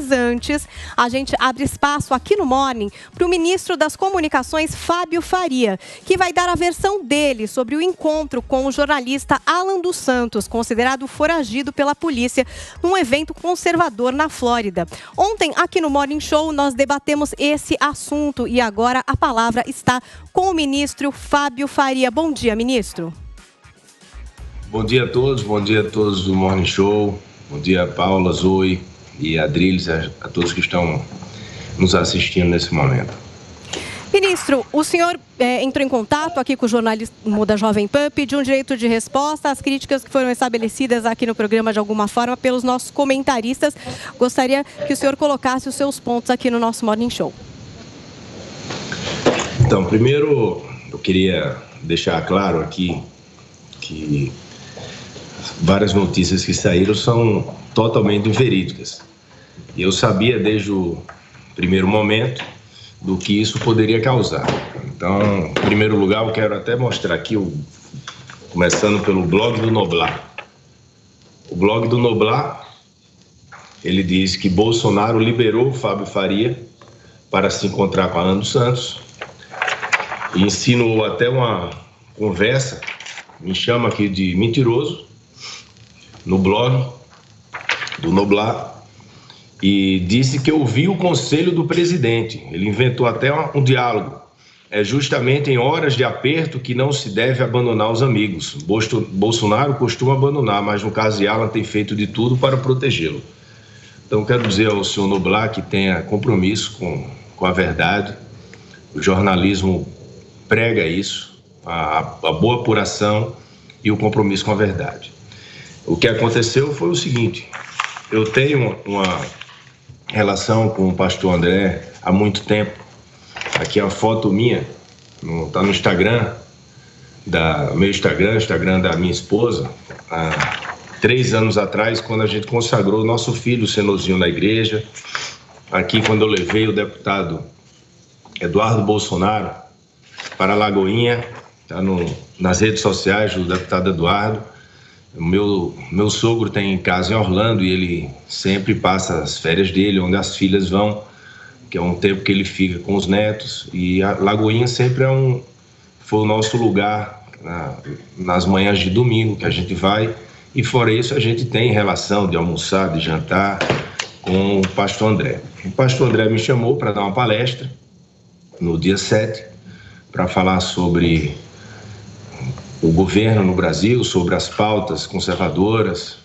Mas antes, a gente abre espaço aqui no Morning para o ministro das Comunicações, Fábio Faria, que vai dar a versão dele sobre o encontro com o jornalista Alan dos Santos, considerado foragido pela polícia, num evento conservador na Flórida. Ontem, aqui no Morning Show, nós debatemos esse assunto e agora a palavra está com o ministro Fábio Faria. Bom dia, ministro. Bom dia a todos do Morning Show. Bom dia, Paula, Zoe e Adriles, a todos que estão nos assistindo nesse momento. Ministro, o senhor entrou em contato aqui com o jornalismo da Jovem Pan, pediu um direito de resposta às críticas que foram estabelecidas aqui no programa de alguma forma pelos nossos comentaristas. Gostaria que o senhor colocasse os seus pontos aqui no nosso Morning Show. Então, primeiro, eu queria deixar claro aqui que várias notícias que saíram são totalmente inverídicas. E eu sabia desde o primeiro momento do que isso poderia causar. Então, em primeiro lugar, eu quero até mostrar aqui, começando pelo blog do Noblar. O blog do Noblar, ele diz que Bolsonaro liberou o Fábio Faria para se encontrar com Alan dos Santos e insinuou até uma conversa, me chama aqui de mentiroso, no blog do Noblar, e disse que ouviu o conselho do presidente. Ele inventou até um diálogo. É justamente em horas de aperto que não se deve abandonar os amigos. Bolsonaro costuma abandonar, mas no caso de Alan tem feito de tudo para protegê-lo. Então quero dizer ao senhor Noblar que tenha compromisso com a verdade. O jornalismo prega isso, a boa apuração e o compromisso com a verdade. O que aconteceu foi o seguinte: eu tenho uma relação com o pastor André há muito tempo. Aqui é uma foto minha, está no Instagram, meu Instagram da minha esposa, há 3 anos atrás, quando a gente consagrou o nosso filho, o Senozinho, na igreja. Aqui, quando eu levei o deputado Eduardo Bolsonaro para Lagoinha, está nas redes sociais do deputado Eduardo. O meu sogro tem casa em Orlando e ele sempre passa as férias dele, onde as filhas vão, que é um tempo que ele fica com os netos. E a Lagoinha sempre foi o nosso lugar nas manhãs de domingo que a gente vai. E fora isso, a gente tem relação de almoçar, de jantar com o pastor André. O pastor André me chamou para dar uma palestra no dia 7, para falar sobre o governo no Brasil, sobre as pautas conservadoras,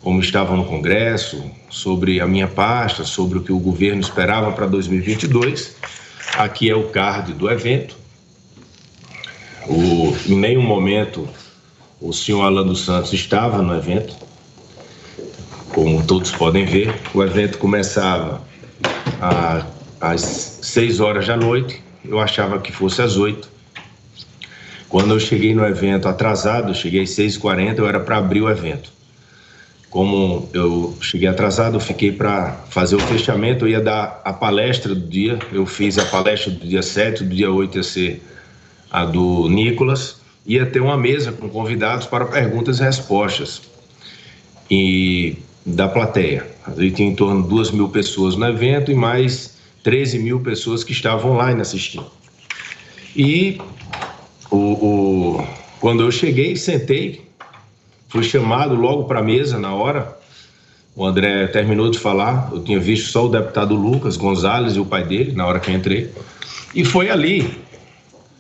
como estavam no Congresso, sobre a minha pasta, sobre o que o governo esperava para 2022. Aqui é o card do evento. Em nenhum momento o senhor Alan dos Santos estava no evento, como todos podem ver. O evento começava às 6 horas da noite, eu achava que fosse às 8. Quando eu cheguei no evento atrasado, eu cheguei às 6h40, eu era para abrir o evento. Como eu cheguei atrasado, eu fiquei para fazer o fechamento, eu ia dar a palestra do dia, eu fiz a palestra do dia 7, do dia 8 ia ser a do Nicolas, ia ter uma mesa com convidados para perguntas e respostas e da plateia. A gente tinha em torno de 2.000 pessoas no evento e mais 13.000 pessoas que estavam online assistindo. E quando eu cheguei, sentei, fui chamado logo para a mesa na hora. O André terminou de falar, eu tinha visto só o deputado Lucas Gonzalez e o pai dele na hora que eu entrei. E foi ali,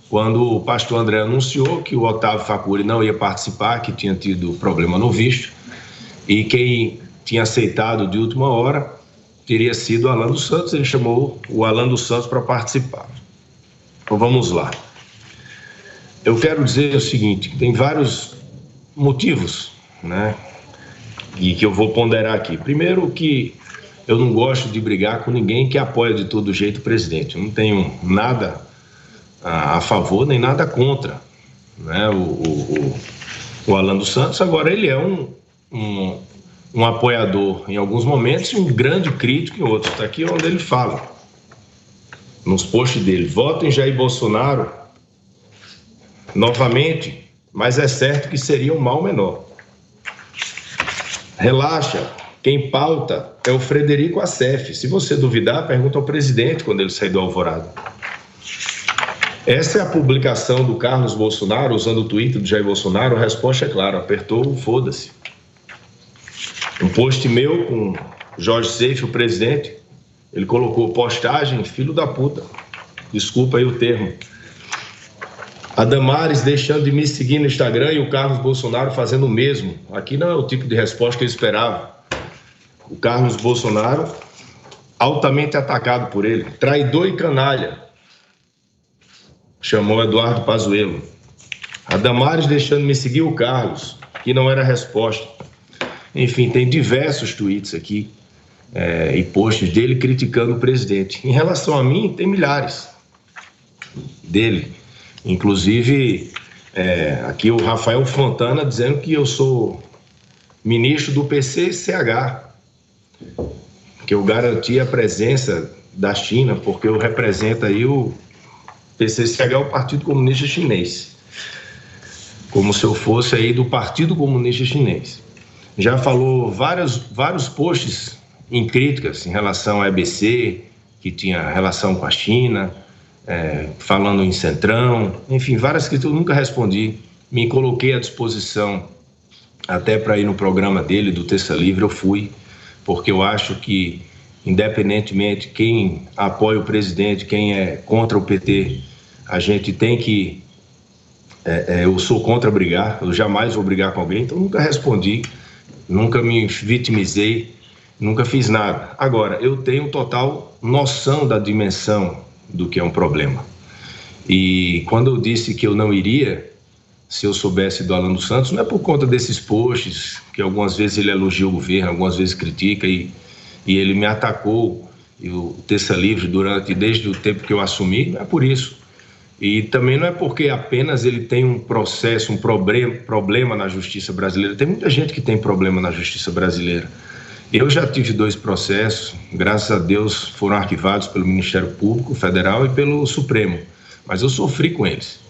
quando o pastor André anunciou que o Otávio Facuri não ia participar, que tinha tido problema no visto, e quem tinha aceitado de última hora teria sido o Alan dos Santos. Ele chamou o Alan dos Santos para participar. Então vamos lá. Eu quero dizer o seguinte: tem vários motivos, né, e que eu vou ponderar aqui. Primeiro, que eu não gosto de brigar com ninguém que apoia de todo jeito o presidente. Eu não tenho nada a favor nem nada contra, né, o Alan dos Santos. Agora, ele é um apoiador em alguns momentos e um grande crítico em outros. Está aqui onde ele fala, nos posts dele: votem Jair Bolsonaro novamente, mas é certo que seria um mal menor. Relaxa, Quem pauta é o Frederico Assef. Se você duvidar, pergunta ao presidente quando ele sair do Alvorada. Essa é a publicação do Carlos Bolsonaro, usando o Twitter do Jair Bolsonaro. A resposta é clara, apertou o foda-se. Um post meu com Jorge Seife, o presidente, ele colocou postagem, filho da puta. Desculpa aí o termo. A Damares deixando de me seguir no Instagram e o Carlos Bolsonaro fazendo o mesmo. Aqui não é o tipo de resposta que eu esperava. O Carlos Bolsonaro, altamente atacado por ele. Traidor e canalha, chamou Eduardo Pazuello. A Damares deixando de me seguir o Carlos, que não era a resposta. Enfim, tem diversos tweets aqui e posts dele criticando o presidente. Em relação a mim, tem milhares dele. Inclusive, aqui o Rafael Fontana dizendo que eu sou ministro do PCCH, que eu garanti a presença da China, porque eu represento aí o PCCH, o Partido Comunista Chinês, como se eu fosse aí do Partido Comunista Chinês. Já falou vários posts em críticas em relação à EBC, que tinha relação com a China, falando em Centrão, enfim, várias críticas eu nunca respondi. Me coloquei à disposição até para ir no programa dele, do Terça Livre, eu fui, porque eu acho que, independentemente quem apoia o presidente, quem é contra o PT, a gente tem que... eu sou contra brigar, eu jamais vou brigar com alguém, então nunca respondi, nunca me vitimizei, nunca fiz nada. Agora, eu tenho total noção da dimensão do que é um problema. E quando eu disse que eu não iria, se eu soubesse do Alan dos Santos, não é por conta desses posts, que algumas vezes ele elogia o governo, algumas vezes critica, e ele me atacou, e o Terça Livre, desde o tempo que eu assumi, não é por isso. E também não é porque apenas ele tem um processo, um problema na justiça brasileira. Tem muita gente que tem problema na justiça brasileira. Eu já tive 2 processos, graças a Deus foram arquivados pelo Ministério Público Federal e pelo Supremo, mas eu sofri com eles.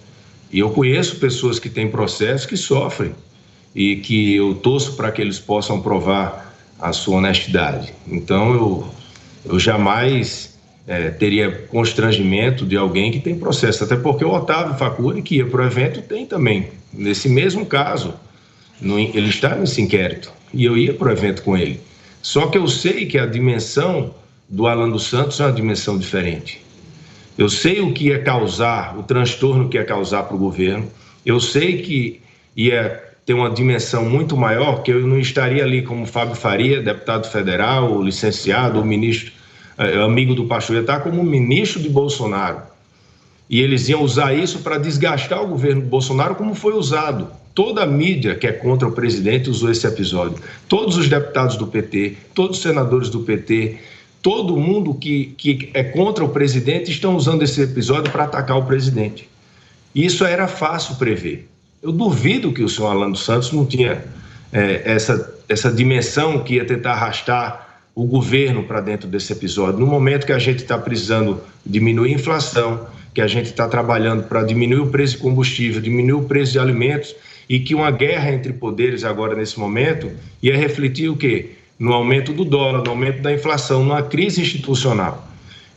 E eu conheço pessoas que têm processos que sofrem e que eu torço para que eles possam provar a sua honestidade. Então eu jamais teria constrangimento de alguém que tem processo, até porque o Otávio Facuri, que ia para o evento, tem também. Nesse mesmo caso, ele está nesse inquérito e eu ia para o evento com ele. Só que eu sei que a dimensão do Alan dos Santos é uma dimensão diferente. Eu sei o que ia causar, o transtorno que ia causar para o governo. Eu sei que ia ter uma dimensão muito maior, que eu não estaria ali como Fábio Faria, deputado federal, licenciado, ou ministro, amigo do pastor, ia estar como ministro de Bolsonaro. E eles iam usar isso para desgastar o governo de Bolsonaro, como foi usado. Toda a mídia que é contra o presidente usou esse episódio. Todos os deputados do PT, todos os senadores do PT, todo mundo que é contra o presidente estão usando esse episódio para atacar o presidente. Isso era fácil prever. Eu duvido que o senhor Alan dos Santos não tinha essa dimensão que ia tentar arrastar o governo para dentro desse episódio. No momento que a gente está precisando diminuir a inflação, que a gente está trabalhando para diminuir o preço de combustível, diminuir o preço de alimentos, e que uma guerra entre poderes agora, nesse momento, ia refletir o quê? No aumento do dólar, no aumento da inflação, numa crise institucional.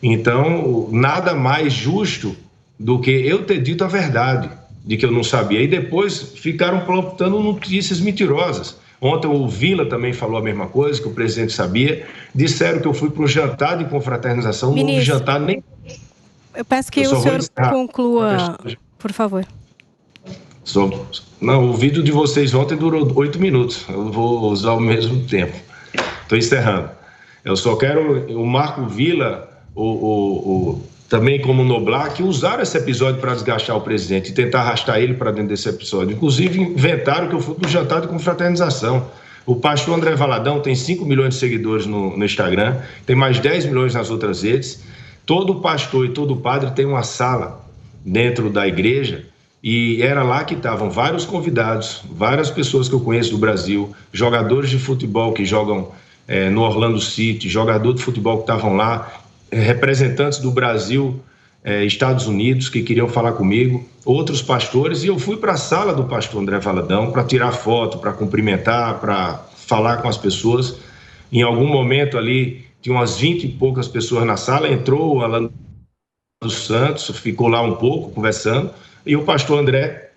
Então, nada mais justo do que eu ter dito a verdade, de que eu não sabia. E depois ficaram plantando notícias mentirosas. Ontem o Vila também falou a mesma coisa, que o presidente sabia. Disseram que eu fui para um jantar de confraternização, não houve jantar nem... Eu peço que o senhor conclua, por favor. Não, o vídeo de vocês ontem durou 8 minutos. Eu vou usar o mesmo tempo. Estou encerrando. Eu só quero o Marco Vila, também como Noblar, que usaram esse episódio para desgastar o presidente e tentar arrastar ele para dentro desse episódio. Inclusive, inventaram que eu fui para o jantar de confraternização. O pastor André Valadão tem 5 milhões de seguidores no Instagram, tem mais 10 milhões nas outras redes. Todo pastor e todo padre tem uma sala dentro da igreja e era lá que estavam vários convidados, várias pessoas que eu conheço do Brasil, jogadores de futebol que jogam no Orlando City, jogador de futebol que estavam lá, representantes do Brasil, Estados Unidos, que queriam falar comigo, outros pastores, e eu fui para a sala do pastor André Valadão para tirar foto, para cumprimentar, para falar com as pessoas, Em algum momento ali, tinha umas 20 e poucas pessoas na sala, entrou o Alan dos Santos, ficou lá um pouco conversando, e o pastor André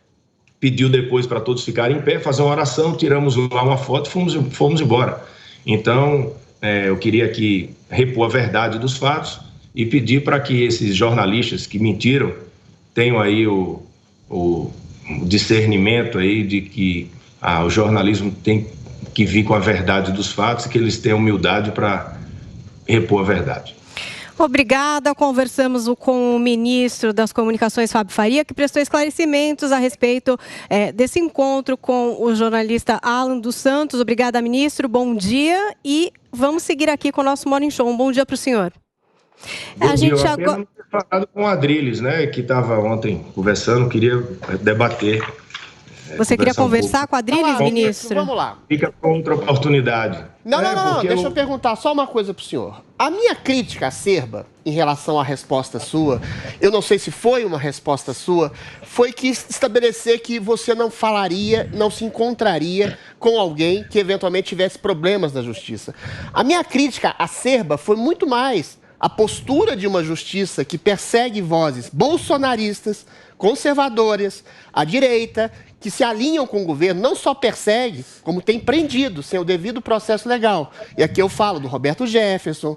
pediu depois para todos ficarem em pé, fazer uma oração, tiramos lá uma foto e fomos embora. Então, eu queria aqui repor a verdade dos fatos e pedir para que esses jornalistas que mentiram tenham aí o discernimento aí de que o jornalismo tem que vir com a verdade dos fatos e que eles tenham humildade para repor a verdade. Obrigada. Conversamos com o ministro das Comunicações, Fábio Faria, que prestou esclarecimentos a respeito desse encontro com o jornalista Alan dos Santos. Obrigada, ministro. Bom dia. E vamos seguir aqui com o nosso Morning Show. Um bom dia para o senhor. Bom dia. Eu apenas não ter falado com o Adriles, né, que estava ontem conversando, queria debater. Você queria conversar com a Adriles, ministro? Vamos lá. Fica para outra oportunidade. Não. Deixa eu perguntar só uma coisa para o senhor. A minha crítica acerba em relação à resposta sua, eu não sei se foi uma resposta sua, foi que estabelecer que você não falaria, não se encontraria com alguém que eventualmente tivesse problemas na justiça. A minha crítica acerba foi muito mais a postura de uma justiça que persegue vozes bolsonaristas, conservadoras, à direita, que se alinham com o governo, não só persegue, como tem prendido, sem o devido processo legal. E aqui eu falo do Roberto Jefferson,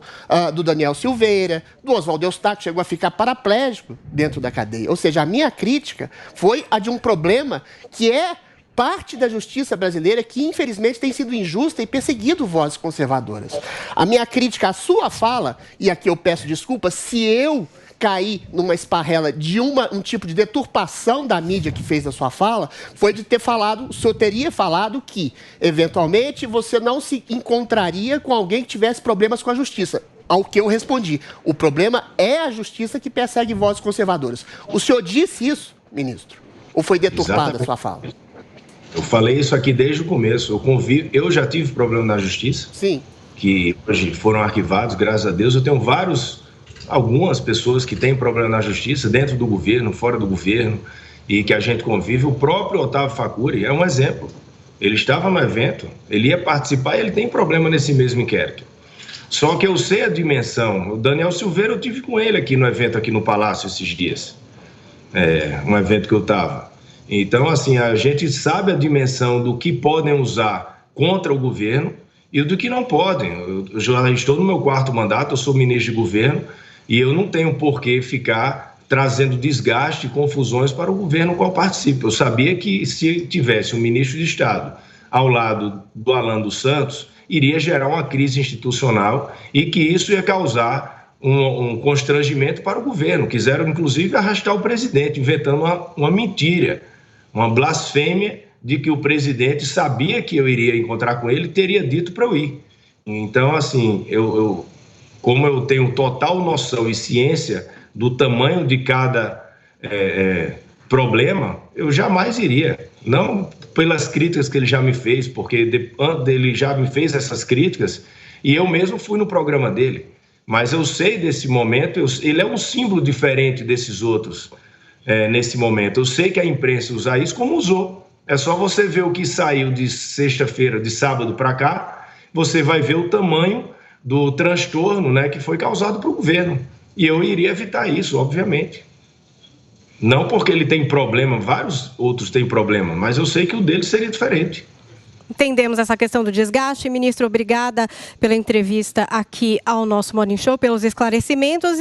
do Daniel Silveira, do Oswaldo Eustáquio, que chegou a ficar paraplégico dentro da cadeia. Ou seja, a minha crítica foi a de um problema que é parte da justiça brasileira que, infelizmente, tem sido injusta e perseguido vozes conservadoras. A minha crítica à sua fala, e aqui eu peço desculpas, se eu cair numa esparrela de um tipo de deturpação da mídia que fez na sua fala, foi de ter falado, o senhor teria falado que, eventualmente, você não se encontraria com alguém que tivesse problemas com a justiça. Ao que eu respondi, o problema é a justiça que persegue vozes conservadoras. O senhor disse isso, ministro? Ou foi deturpada a sua fala? Eu falei isso aqui desde o começo. Eu já tive problema na justiça. Sim. Que hoje foram arquivados, graças a Deus. Eu tenho algumas pessoas que têm problema na justiça, dentro do governo, fora do governo, e que a gente convive. O próprio Otávio Facuri é um exemplo. Ele estava no evento, ele ia participar e ele tem problema nesse mesmo inquérito. Só que eu sei a dimensão. O Daniel Silveira, eu tive com ele aqui no evento, aqui no Palácio, esses dias. Um evento que eu estava. Então, assim, a gente sabe a dimensão do que podem usar contra o governo e do que não podem. Eu já estou no meu 4º mandato, eu sou ministro de governo e eu não tenho por que ficar trazendo desgaste e confusões para o governo no qual participo. Eu sabia que se tivesse um ministro de Estado ao lado do Alan dos Santos, iria gerar uma crise institucional e que isso ia causar um constrangimento para o governo. Quiseram, inclusive, arrastar o presidente, inventando uma mentira, uma blasfêmia de que o presidente sabia que eu iria encontrar com ele e teria dito para eu ir. Então, assim, como eu tenho total noção e ciência do tamanho de cada problema, eu jamais iria. Não pelas críticas que ele já me fez, porque ele já me fez essas críticas e eu mesmo fui no programa dele. Mas eu sei desse momento, ele é um símbolo diferente desses outros nesse momento. Eu sei que a imprensa usa isso como usou. É só você ver o que saiu de sexta-feira, de sábado para cá, você vai ver o tamanho do transtorno, né, que foi causado para o governo. E eu iria evitar isso, obviamente. Não porque ele tem problema, vários outros têm problema, mas eu sei que o dele seria diferente. Entendemos essa questão do desgaste. Ministro, obrigada pela entrevista aqui ao nosso Morning Show, pelos esclarecimentos.